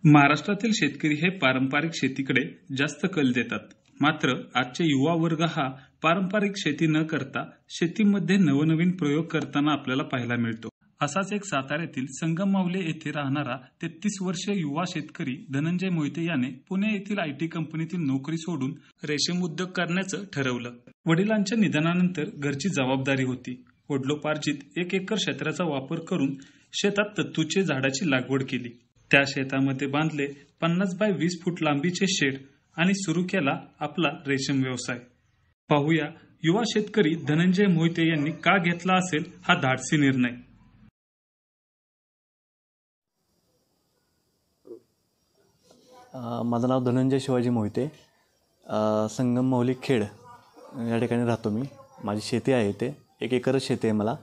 महाराष्ट्रातील शेतकरी हे पारंपरिक शेतीकडे जास्त कल देतात. मात्र आजचे युवा वर्ग हा पारंपरिक शेती न करता शेतीमध्ये नवनवीन प्रयोग करताना आपल्याला पाहायला मिळतो. असाच एक साताऱ्यातील संगम मावले येथे राहणारा 33 वर्षीय युवा शेतकरी धनंजय मोहिते याने पुणे येथील IT कंपनीतील नोकरी सोडून रेशीम उद्योग करण्याचं ठरवलं. वडिलांच्या निधनानंतर घरची जबाबदारी होती. वडिलोपार्जित 1 एकर क्षेत्राचा वापर करून शेतात तत्तूचे झाडाची लागवड केली. त्या शेतामध्ये बांधले 50 बाय 20 फूट लांबीचे शेड आणि सुरू केला आपला रेशीम व्यवसाय. पाहूया युवा शेतकरी धनंजय मोहिते यांनी का घेतला असेल हा धाडसी निर्णय. माझं नाव धनंजय शिवाजी मोहिते. संगम माहुली खेड या ठिकाणी राहतो मी. माझी शेती आहे इथे 1 एकरच शेती आहे मला.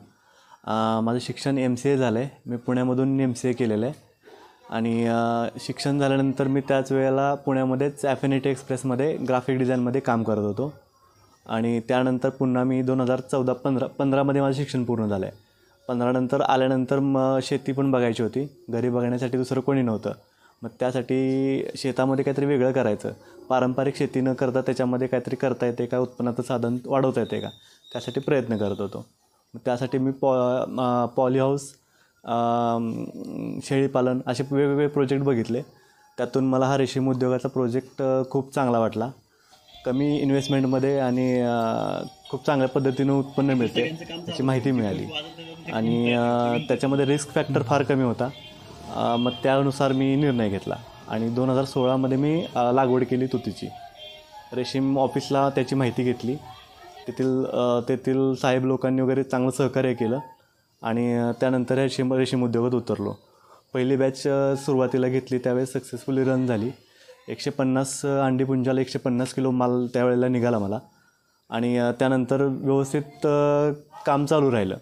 माझं शिक्षण MCA झालं आहे. मी पुण्यामधून MCA केलेलं आहे आणि शिक्षण झाल्यानंतर मी त्याच वेळेला पुण्यामध्येच ॲफिनिटी एक्सप्रेसमध्ये ग्राफिक डिझाईनमध्ये काम करत होतो आणि त्यानंतर पुन्हा मी 2014-15मध्ये माझं शिक्षण पूर्ण झालं आहे. 15 नंतर आल्यानंतर मग शेती पण बघायची होती. घरी बघण्यासाठी दुसरं कोणी नव्हतं. मग त्यासाठी शेतामध्ये काहीतरी वेगळं करायचं. पारंपरिक शेती न करता त्याच्यामध्ये काहीतरी करता येते का, उत्पन्नाचं साधन वाढवता येते का, त्यासाठी प्रयत्न करत होतो. मग त्यासाठी मी पॉली हाऊस, शेळीपालन असे वेगवेगळे प्रोजेक्ट बघितले. त्यातून मला हा रेशीम उद्योगाचा प्रोजेक्ट खूप चांगला वाटला. कमी इन्व्हेस्टमेंटमध्ये आणि खूप चांगल्या पद्धतीनं उत्पन्न मिळते याची माहिती मिळाली आणि त्याच्यामध्ये रिस्क फॅक्टर फार कमी होता. मग त्यानुसार मी निर्णय घेतला आणि 2016मध्ये मी लागवड केली तुतीची. रेशीम ऑफिसला त्याची माहिती घेतली. तेथील साहेब लोकांनी वगैरे चांगलं सहकार्य केलं आणि त्यानंतर रेशीम उद्योगात उतरलो. पहिली बॅच सुरुवातीला घेतली त्यावेळेस सक्सेसफुली रन झाली. 150 अंडी पुंजाला 150 किलो माल त्यावेळेला निघाला मला आणि त्यानंतर व्यवस्थित काम चालू राहिलं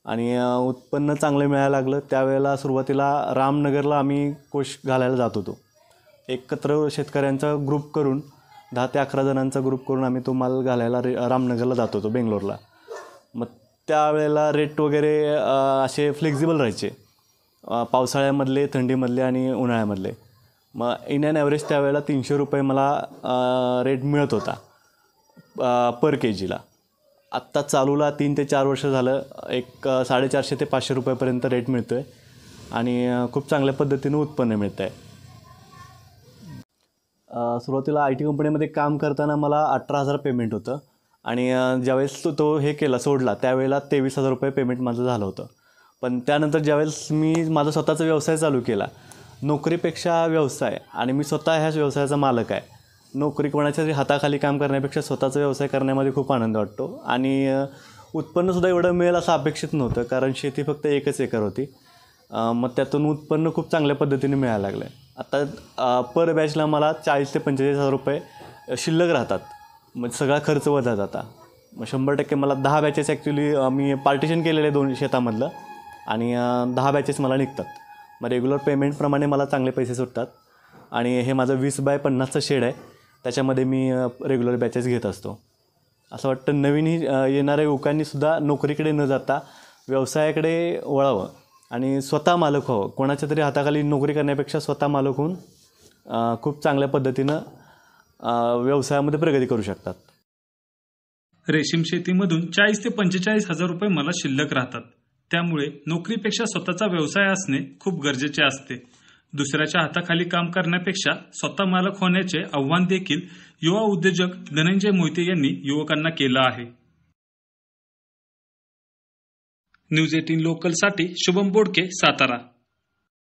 आणि उत्पन्न चांगलं मिळायला लागलं. त्यावेळेला सुरुवातीला रामनगरला आम्ही कोश घालायला जात होतो. एकत्र शेतकऱ्यांचा ग्रुप करून 10 ते 11 जणांचा ग्रुप करून आम्ही तो माल घालायला रामनगरला जात होतो, बेंगलोरला. मग त्यावेळेला रेट वगैरे असे फ्लेक्झिबल राहायचे, पावसाळ्यामधले, थंडीमधले आणि उन्हाळ्यामधले. मग इन ॲन ॲव्हरेज त्यावेळेला 300 रुपये मला रेट मिळत होता पर KGला. आत्ता चालूला 3 ते 4 वर्ष झालं 450 ते 500 रुपयापर्यंत रेट मिळतो आहे आणि खूप चांगल्या पद्धतीनं उत्पन्न मिळतं आहे. सुरुवातीला IT कंपनीमध्ये काम करताना मला 18,000 पेमेंट होतं आणि ज्यावेळेस तो हे केला सोडला त्यावेळेला 23,000 रुपये पेमेंट माझं झालं होतं. पण त्यानंतर ज्यावेळेस मी माझा स्वतःचा व्यवसाय चालू केला, नोकरीपेक्षा व्यवसाय, आणि मी स्वतः ह्याच व्यवसायाचा मालक आहे. नोकरी कोणाच्या हाताखाली काम करण्यापेक्षा स्वतःचा व्यवसाय करण्यामध्ये खूप आनंद वाटतो आणि उत्पन्नसुद्धा एवढं मिळेल असं अपेक्षित नव्हतं, कारण शेती फक्त 1 एकर होती. मग त्यातून उत्पन्न खूप चांगल्या पद्धतीने मिळायला लागलं आहे. आता पर बॅचला मला 40,000 ते 45,000 रुपये शिल्लक राहतात. मग सगळा खर्च वजा जाता. मग 100% मला 10 बॅचेस ॲक्च्युली मी पार्टिशन केलेलं आहे 2 शेतामधलं आणि 10 बॅचेस मला निघतात. मग रेग्युलर पेमेंटप्रमाणे मला चांगले पैसे सुटतात आणि हे माझं 20 बाय 50चं शेड आहे. त्याच्यामध्ये मी रेग्युलर बॅचेस घेत असतो. असं वाटतं नवीन येणाऱ्या युवकांनीसुद्धा नोकरीकडे न जाता व्यवसायाकडे वळावं आणि स्वतः मालक व्हावं. कोणाच्या तरी हाताखाली नोकरी करण्यापेक्षा स्वतः मालक होऊन खूप चांगल्या पद्धतीनं व्यवसायामध्ये प्रगती करू शकतात. रेशीम शेतीमधून 40,000 ते 45,000 रुपये मला शिल्लक राहतात. त्यामुळे नोकरीपेक्षा स्वतःचा व्यवसाय असणे खूप गरजेचे असते. दुसऱ्याच्या हाताखाली काम करण्यापेक्षा स्वतः मालक होण्याचे आव्हान देखील युवा उद्योजक धनंजय मोहिते यांनी युवकांना केलं आहे. न्यूज 18 लोकलसाठी शुभम बोडके, सातारा.